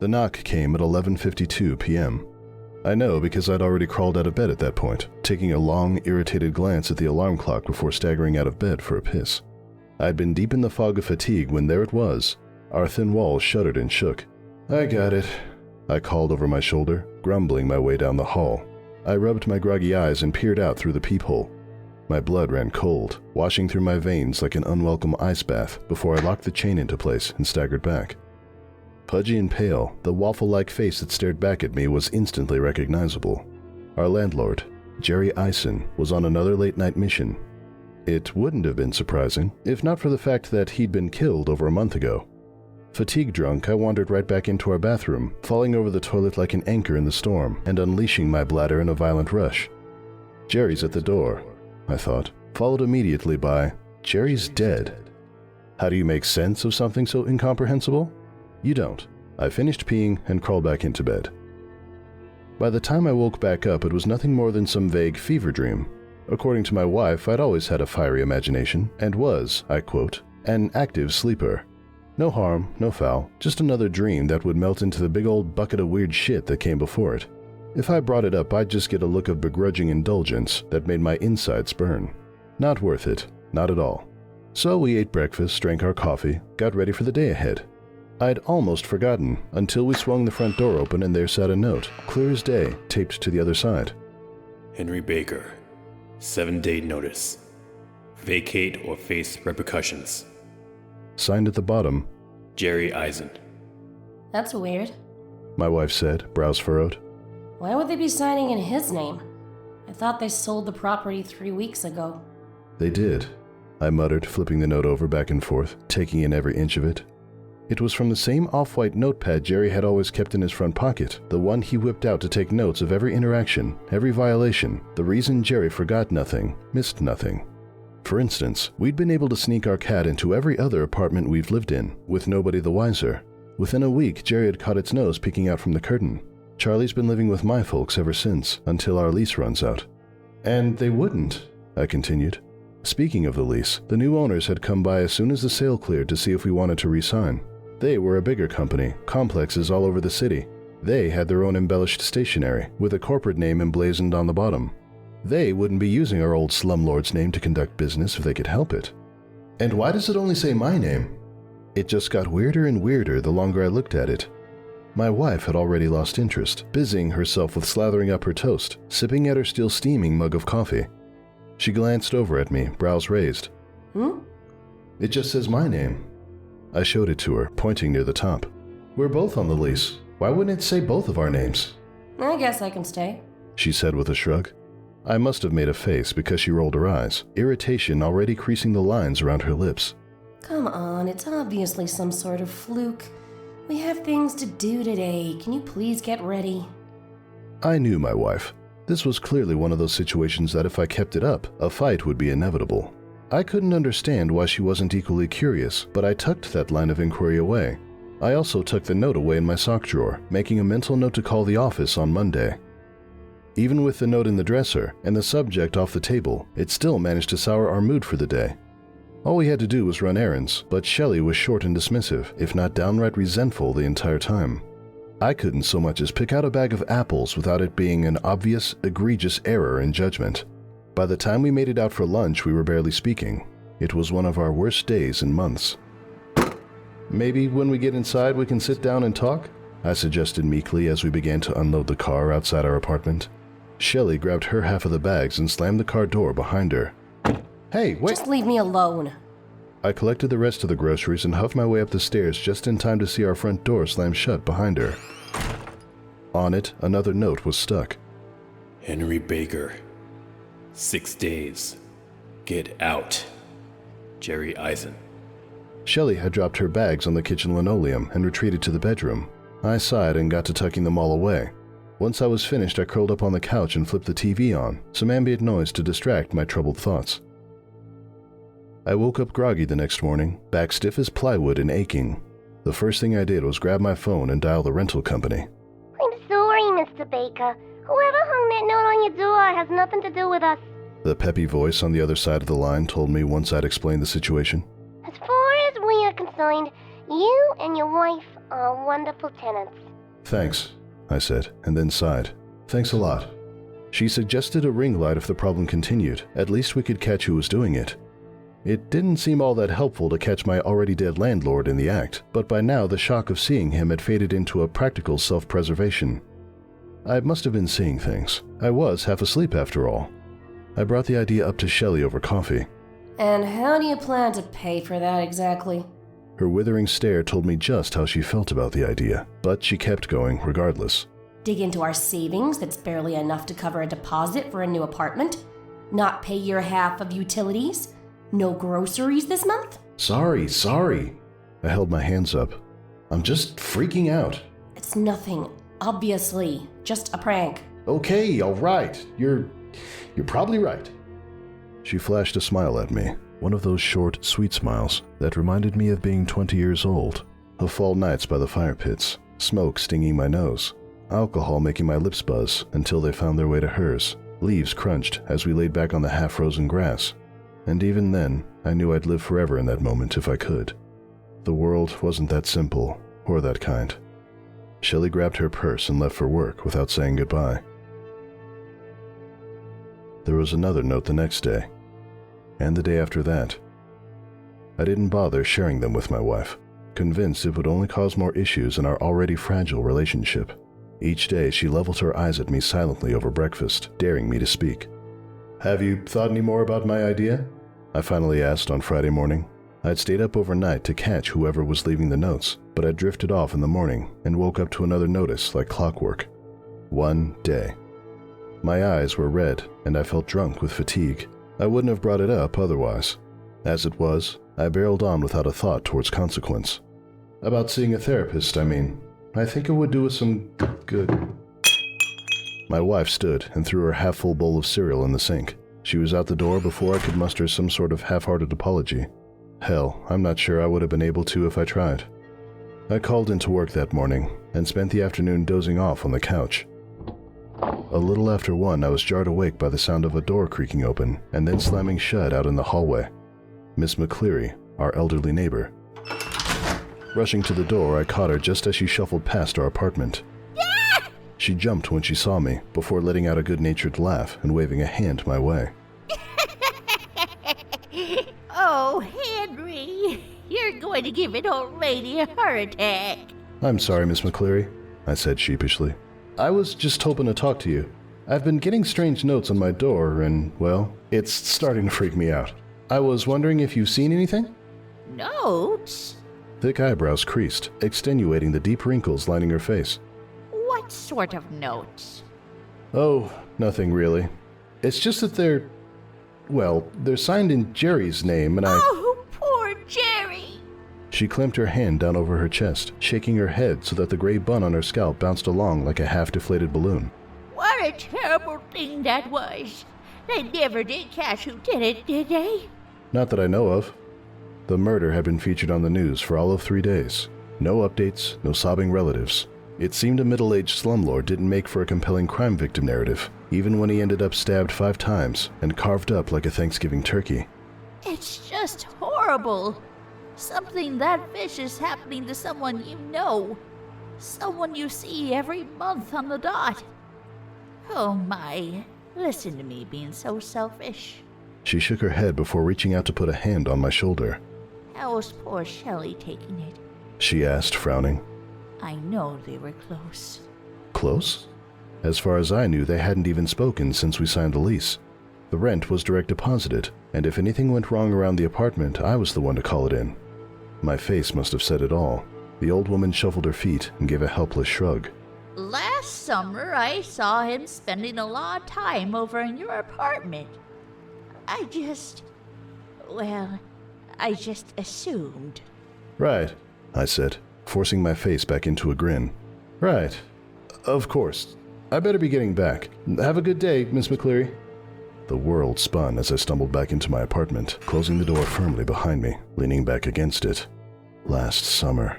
The knock came at 11:52 p.m. I know because I'd already crawled out of bed at that point, taking a long, irritated glance at the alarm clock before staggering out of bed for a piss. I'd been deep in the fog of fatigue when there it was. Our thin walls shuddered and shook. "I got it," I called over my shoulder, grumbling my way down the hall. I rubbed my groggy eyes and peered out through the peephole. My blood ran cold, washing through my veins like an unwelcome ice bath before I locked the chain into place and staggered back. Pudgy and pale, the waffle-like face that stared back at me was instantly recognizable. Our landlord, Jerry Eisen, was on another late-night mission. It wouldn't have been surprising, if not for the fact that he'd been killed over a month ago. Fatigue-drunk, I wandered right back into our bathroom, falling over the toilet like an anchor in the storm and unleashing my bladder in a violent rush. "Jerry's at the door," I thought, followed immediately by, "Jerry's dead." How do you make sense of something so incomprehensible? You don't. I finished peeing and crawled back into bed. By the time I woke back up, it was nothing more than some vague fever dream. According to my wife, I'd always had a fiery imagination and was, I quote, an active sleeper. No harm, no foul, just another dream that would melt into the big old bucket of weird shit that came before it. If I brought it up, I'd just get a look of begrudging indulgence that made my insides burn. Not worth it, not at all. So we ate breakfast, drank our coffee, got ready for the day ahead. I'd almost forgotten until we swung the front door open and there sat a note, clear as day, taped to the other side. Henry Baker, 7-day notice. Vacate or face repercussions. Signed at the bottom, Jerry Eisen. That's weird. My wife said, brows furrowed. Why would they be signing in his name? I thought they sold the property 3 weeks ago. They did, I muttered, flipping the note over back and forth, taking in every inch of it. It was from the same off-white notepad Jerry had always kept in his front pocket, the one he whipped out to take notes of every interaction, every violation, the reason Jerry forgot nothing, missed nothing. For instance, we'd been able to sneak our cat into every other apartment we've lived in, with nobody the wiser. Within a week, Jerry had caught its nose peeking out from the curtain. Charlie's been living with my folks ever since, until our lease runs out. And they wouldn't, I continued. Speaking of the lease, the new owners had come by as soon as the sale cleared to see if we wanted to re-sign. They were a bigger company, complexes all over the city. They had their own embellished stationery, with a corporate name emblazoned on the bottom. They wouldn't be using our old slumlord's name to conduct business if they could help it. And why does it only say my name? It just got weirder and weirder the longer I looked at it. My wife had already lost interest, busying herself with slathering up her toast, sipping at her still steaming mug of coffee. She glanced over at me, brows raised. It just says my name. I showed it to her, pointing near the top. We're both on the lease. Why wouldn't it say both of our names? I guess I can stay, she said with a shrug. I must have made a face because she rolled her eyes, irritation already creasing the lines around her lips. Come on, it's obviously some sort of fluke. We have things to do today. Can you please get ready? I knew my wife. This was clearly one of those situations that if I kept it up, a fight would be inevitable. I couldn't understand why she wasn't equally curious, but I tucked that line of inquiry away. I also tucked the note away in my sock drawer, making a mental note to call the office on Monday. Even with the note in the dresser and the subject off the table, it still managed to sour our mood for the day. All we had to do was run errands, but Shelley was short and dismissive, if not downright resentful the entire time. I couldn't so much as pick out a bag of apples without it being an obvious, egregious error in judgment. By the time we made it out for lunch, we were barely speaking. It was one of our worst days in months. Maybe when we get inside we can sit down and talk? I suggested meekly as we began to unload the car outside our apartment. Shelley grabbed her half of the bags and slammed the car door behind her. Hey, wait! Just leave me alone. I collected the rest of the groceries and huffed my way up the stairs just in time to see our front door slam shut behind her. On it, another note was stuck. Henry Baker. 6 days. Get out. Jerry Eisen. Shelley had dropped her bags on the kitchen linoleum and retreated to the bedroom. I sighed and got to tucking them all away. Once I was finished, I curled up on the couch and flipped the TV on, some ambient noise to distract my troubled thoughts. I woke up groggy the next morning, back stiff as plywood and aching. The first thing I did was grab my phone and dial the rental company. I'm sorry, Mr. Baker. Whoever hung that note on your door has nothing to do with us. The peppy voice on the other side of the line told me once I'd explained the situation. As far as we are concerned, you and your wife are wonderful tenants. Thanks, I said, and then sighed. Thanks a lot. She suggested a ring light if the problem continued. At least we could catch who was doing it. It didn't seem all that helpful to catch my already dead landlord in the act, but by now the shock of seeing him had faded into a practical self-preservation. I must have been seeing things. I was half asleep after all. I brought the idea up to Shelley over coffee. And how do you plan to pay for that exactly? Her withering stare told me just how she felt about the idea, but she kept going regardless. Dig into our savings that's barely enough to cover a deposit for a new apartment? Not pay your half of utilities? No groceries this month? Sorry. I held my hands up. I'm just freaking out. It's nothing, obviously. Just a prank. Okay, all right. You're probably right. She flashed a smile at me, one of those short, sweet smiles that reminded me of being 20 years old, of fall nights by the fire pits, smoke stinging my nose, alcohol making my lips buzz until they found their way to hers, leaves crunched as we laid back on the half-frozen grass. And even then, I knew I'd live forever in that moment if I could. The world wasn't that simple, or that kind. Shelley grabbed her purse and left for work without saying goodbye. There was another note the next day, and the day after that. I didn't bother sharing them with my wife, convinced it would only cause more issues in our already fragile relationship. Each day she leveled her eyes at me silently over breakfast, daring me to speak. "Have you thought any more about my idea?" I finally asked on Friday morning. I'd stayed up overnight to catch whoever was leaving the notes, but I'd drifted off in the morning and woke up to another notice like clockwork. One day. My eyes were red and I felt drunk with fatigue. I wouldn't have brought it up otherwise. As it was, I barreled on without a thought towards consequence. "About seeing a therapist, I mean. I think it would do us some good." My wife stood and threw her half-full bowl of cereal in the sink. She was out the door before I could muster some sort of half-hearted apology. Hell, I'm not sure I would have been able to if I tried. I called into work that morning and spent the afternoon dozing off on the couch. A little after 1, I was jarred awake by the sound of a door creaking open and then slamming shut out in the hallway. Miss McCleary, our elderly neighbor. Rushing to the door, I caught her just as she shuffled past our apartment. She jumped when she saw me, before letting out a good-natured laugh and waving a hand my way. Oh, Henry, you're going to give an old lady a heart attack. "I'm sorry, Miss McCleary," I said sheepishly. "I was just hoping to talk to you. I've been getting strange notes on my door and, well, it's starting to freak me out. I was wondering if you've seen anything?" Notes? Thick eyebrows creased, extenuating the deep wrinkles lining her face. What sort of notes? "Oh, nothing really. It's just that they're signed in Jerry's name and I..." Oh, poor Jerry! She clamped her hand down over her chest, shaking her head so that the gray bun on her scalp bounced along like a half-deflated balloon. What a terrible thing that was. They never did catch who did it, did they? Not that I know of. The murder had been featured on the news for all of 3 days. No updates, no sobbing relatives. It seemed a middle-aged slumlord didn't make for a compelling crime victim narrative, even when he ended up stabbed 5 times and carved up like a Thanksgiving turkey. It's just horrible. Something that vicious happening to someone you know. Someone you see every month on the dot. Oh my, listen to me being so selfish. She shook her head before reaching out to put a hand on my shoulder. How's poor Shelley taking it? She asked, frowning. I know they were close. Close? As far as I knew, they hadn't even spoken since we signed the lease. The rent was direct deposited, and if anything went wrong around the apartment, I was the one to call it in. My face must have said it all. The old woman shuffled her feet and gave a helpless shrug. Last summer, I saw him spending a lot of time over in your apartment. I just assumed. Right, I said, forcing my face back into a grin. Right. Of course. I better be getting back. Have a good day, Miss McCleary. The world spun as I stumbled back into my apartment, closing the door firmly behind me, leaning back against it. Last summer.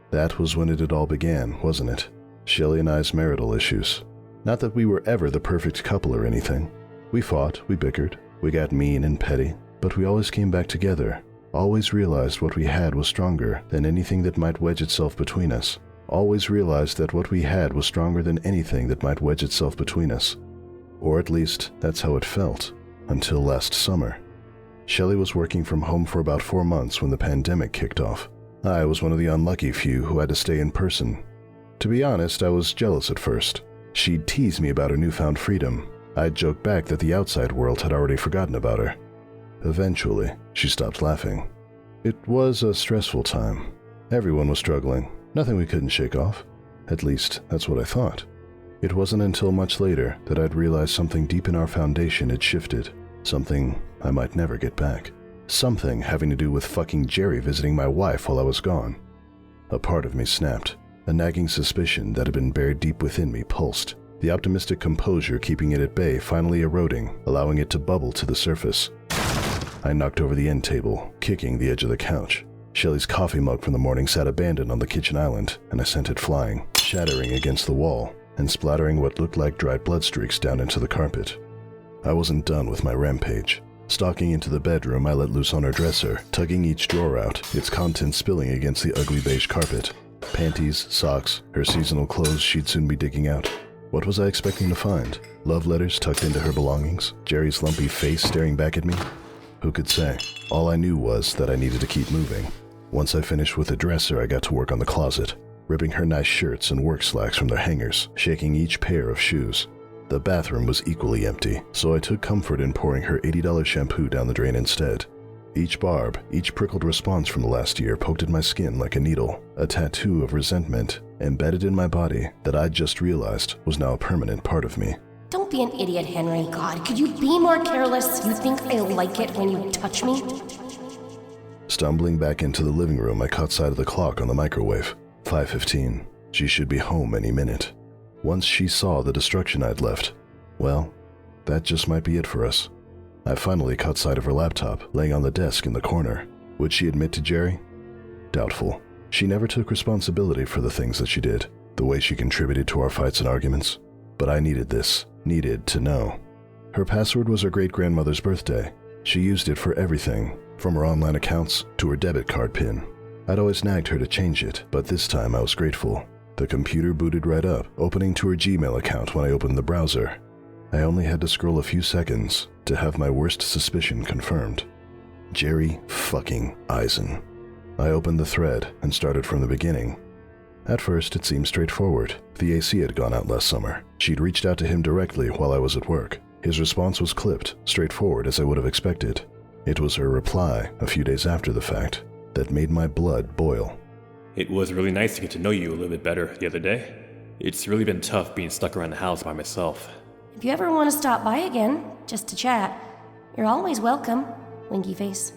That was when it had all began, wasn't it? Shelley and I's marital issues. Not that we were ever the perfect couple or anything. We fought, we bickered, we got mean and petty, but we always came back together, always realized what we had was stronger than anything that might wedge itself between us, always realized that what we had was stronger than anything that might wedge itself between us. Or at least, that's how it felt, until last summer. Shelley was working from home for about 4 months when the pandemic kicked off. I was one of the unlucky few who had to stay in person. To be honest, I was jealous at first. She'd tease me about her newfound freedom. I'd joke back that the outside world had already forgotten about her. Eventually, she stopped laughing. It was a stressful time. Everyone was struggling, nothing we couldn't shake off. At least, that's what I thought. It wasn't until much later that I'd realized something deep in our foundation had shifted. Something I might never get back. Something having to do with fucking Jerry visiting my wife while I was gone. A part of me snapped. A nagging suspicion that had been buried deep within me pulsed. The optimistic composure keeping it at bay finally eroding, allowing it to bubble to the surface. I knocked over the end table, kicking the edge of the couch. Shelley's coffee mug from the morning sat abandoned on the kitchen island, and I sent it flying, shattering against the wall, and splattering what looked like dried blood streaks down into the carpet. I wasn't done with my rampage. Stalking into the bedroom, I let loose on her dresser, tugging each drawer out, its contents spilling against the ugly beige carpet. Panties, socks, her seasonal clothes she'd soon be digging out. What was I expecting to find? Love letters tucked into her belongings? Jerry's lumpy face staring back at me? Who could say? All I knew was that I needed to keep moving. Once I finished with the dresser, I got to work on the closet, ripping her nice shirts and work slacks from their hangers, shaking each pair of shoes. The bathroom was equally empty, so I took comfort in pouring her $80 shampoo down the drain instead. Each barb, each prickled response from the last year poked at my skin like a needle, a tattoo of resentment embedded in my body that I'd just realized was now a permanent part of me. Don't be an idiot, Henry. God, could you be more careless? You think I like it when you touch me? Stumbling back into the living room, I caught sight of the clock on the microwave. 5:15. She should be home any minute. Once she saw the destruction I'd left, well, that just might be it for us. I finally caught sight of her laptop, laying on the desk in the corner. Would she admit to Jerry? Doubtful. She never took responsibility for the things that she did, the way she contributed to our fights and arguments. But I needed this, needed to know. Her password was her great-grandmother's birthday. She used it for everything, from her online accounts to her debit card PIN. I'd always nagged her to change it, but this time I was grateful. The computer booted right up, opening to her Gmail account when I opened the browser. I only had to scroll a few seconds to have my worst suspicion confirmed. Jerry fucking Eisen. I opened the thread and started from the beginning. At first, it seemed straightforward. The AC had gone out last summer. She'd reached out to him directly while I was at work. His response was clipped, straightforward as I would have expected. It was her reply, a few days after the fact, that made my blood boil. It was really nice to get to know you a little bit better the other day. It's really been tough being stuck around the house by myself. If you ever want to stop by again, just to chat, you're always welcome, Winky Face.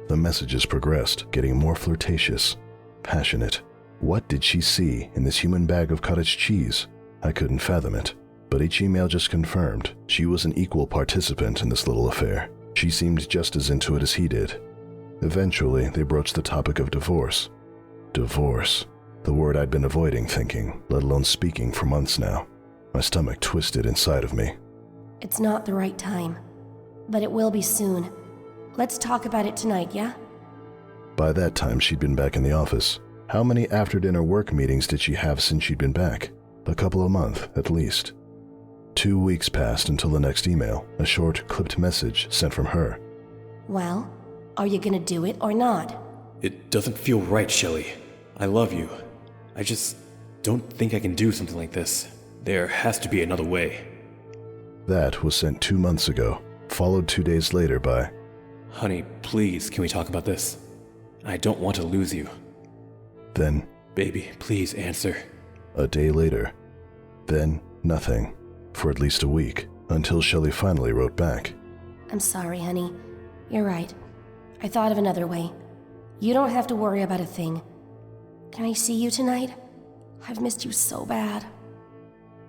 The messages progressed, getting more flirtatious, passionate. What did she see in this human bag of cottage cheese? I couldn't fathom it, but each email just confirmed she was an equal participant in this little affair. She seemed just as into it as he did. Eventually, they broached the topic of divorce. Divorce. The word I'd been avoiding thinking, let alone speaking for months now. My stomach twisted inside of me. It's not the right time, but it will be soon. Let's talk about it tonight, yeah? By that time, she'd been back in the office. How many after-dinner work meetings did she have since she'd been back? A couple a month, at least. 2 weeks passed until the next email, a short, clipped message sent from her. Well, are you gonna do it or not? It doesn't feel right, Shelley. I love you. I just don't think I can do something like this. There has to be another way. That was sent 2 months ago, followed 2 days later by, Honey, please, can we talk about this? I don't want to lose you. Then, Baby, please answer. a day later. Then, nothing, for at least a week, until Shelley finally wrote back. I'm sorry, honey. You're right. I thought of another way. You don't have to worry about a thing. Can I see you tonight? I've missed you so bad.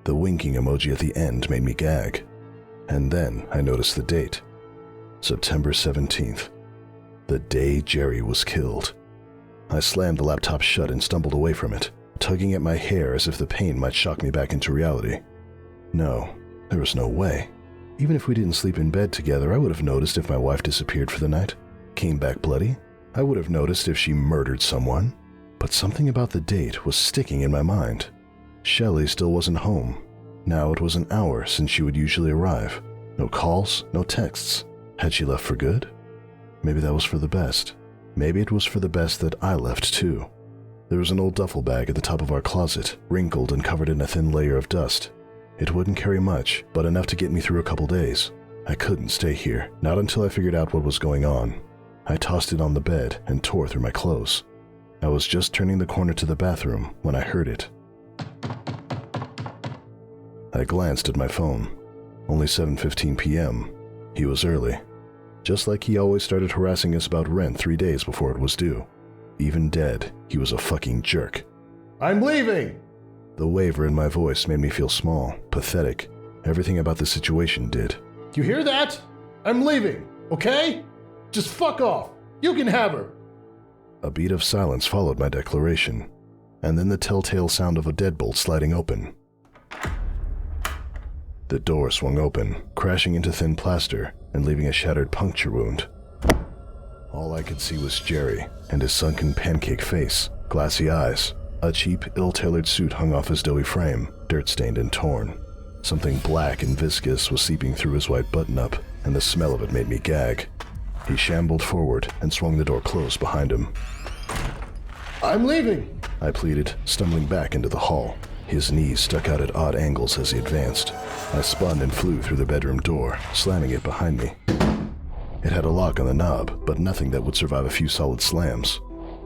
The winking emoji at the end made me gag. And then I noticed the date. September 17th. The day Jerry was killed. I slammed the laptop shut and stumbled away from it, tugging at my hair as if the pain might shock me back into reality. No, there was no way. Even if we didn't sleep in bed together, I would have noticed if my wife disappeared for the night, came back bloody. I would have noticed if she murdered someone. but something about the date was sticking in my mind. Shelley still wasn't home. Now it was an hour since she would usually arrive. No calls, no texts. Had she left for good? Maybe that was for the best. Maybe it was for the best that I left too. There was an old duffel bag at the top of our closet, wrinkled and covered in a thin layer of dust. It wouldn't carry much, but enough to get me through a couple days. I couldn't stay here, not until I figured out what was going on. I tossed it on the bed and tore through my clothes. I was just turning the corner to the bathroom when I heard it. I glanced at my phone. Only 7:15 p.m. He was early. Just like he always started harassing us about rent 3 days before it was due. Even dead, he was a fucking jerk. "I'm leaving!" The waver in my voice made me feel small, pathetic. Everything about the situation did. "You hear that? I'm leaving, okay? Just fuck off. You can have her." A beat of silence followed my declaration, and then the telltale sound of a deadbolt sliding open. The door swung open, crashing into thin plaster and leaving a shattered puncture wound. All I could see was Jerry and his sunken pancake face, glassy eyes. A cheap, ill-tailored suit hung off his doughy frame, dirt-stained and torn. Something black and viscous was seeping through his white button-up, and the smell of it made me gag. He shambled forward and swung the door closed behind him. "I'm leaving," I pleaded, stumbling back into the hall. His knees stuck out at odd angles as he advanced. I spun and flew through the bedroom door, slamming it behind me. It had a lock on the knob, but nothing that would survive a few solid slams.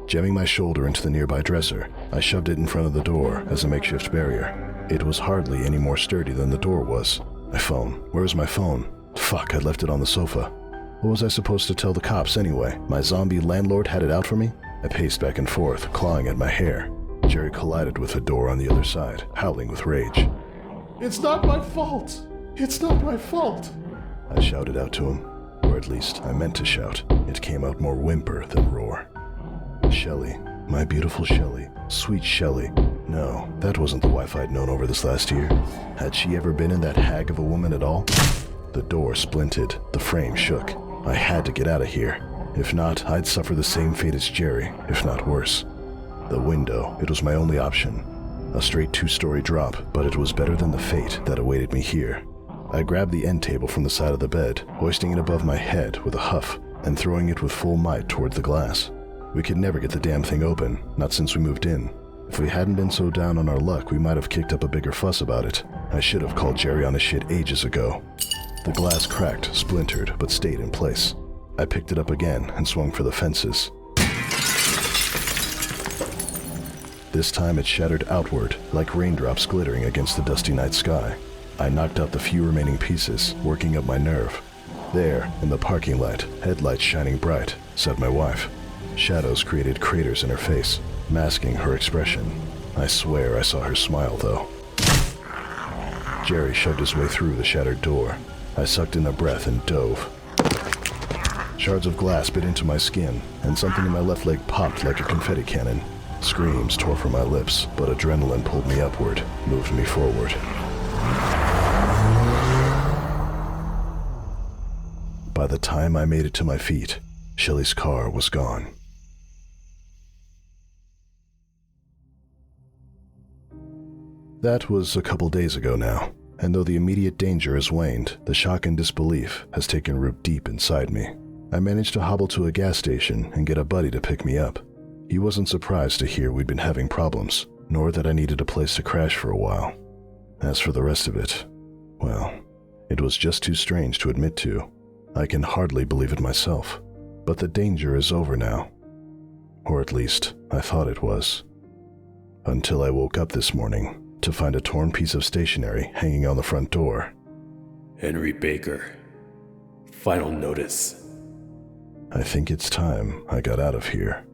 Jamming my shoulder into the nearby dresser, I shoved it in front of the door as a makeshift barrier. It was hardly any more sturdy than the door was. My phone. Where's my phone? Fuck, I'd left it on the sofa. What was I supposed to tell the cops anyway? My zombie landlord had it out for me? I paced back and forth, clawing at my hair. Jerry collided with the door on the other side, howling with rage. "It's not my fault! It's not my fault!" I shouted out to him. Or at least, I meant to shout. It came out more whimper than roar. Shelley. My beautiful Shelley. Sweet Shelley. No, that wasn't the wife I'd known over this last year. Had she ever been in that hag of a woman at all? The door splinted. The frame shook. I had to get out of here. If not, I'd suffer the same fate as Jerry, if not worse. The window, it was my only option. A straight 2-story drop, but it was better than the fate that awaited me here. I grabbed the end table from the side of the bed, hoisting it above my head with a huff, and throwing it with full might toward the glass. We could never get the damn thing open, not since we moved in. If we hadn't been so down on our luck, we might have kicked up a bigger fuss about it. I should have called Jerry on his shit ages ago. The glass cracked, splintered, but stayed in place. I picked it up again and swung for the fences. This time it shattered outward, like raindrops glittering against the dusty night sky. I knocked out the few remaining pieces, working up my nerve. There, in the parking lot, headlights shining bright, sat my wife. Shadows created craters in her face, masking her expression. I swear I saw her smile, though. Jerry shoved his way through the shattered door. I sucked in a breath and dove. Shards of glass bit into my skin, and something in my left leg popped like a confetti cannon. Screams tore from my lips, but adrenaline pulled me upward, moved me forward. By the time I made it to my feet, Shelley's car was gone. That was a couple days ago now, and though the immediate danger has waned, the shock and disbelief has taken root deep inside me. I managed to hobble to a gas station and get a buddy to pick me up. He wasn't surprised to hear we'd been having problems, nor that I needed a place to crash for a while. As for the rest of it, well, it was just too strange to admit to. I can hardly believe it myself, but the danger is over now. Or at least, I thought it was. Until I woke up this morning to find a torn piece of stationery hanging on the front door. Henry Baker. Final notice. I think it's time I got out of here.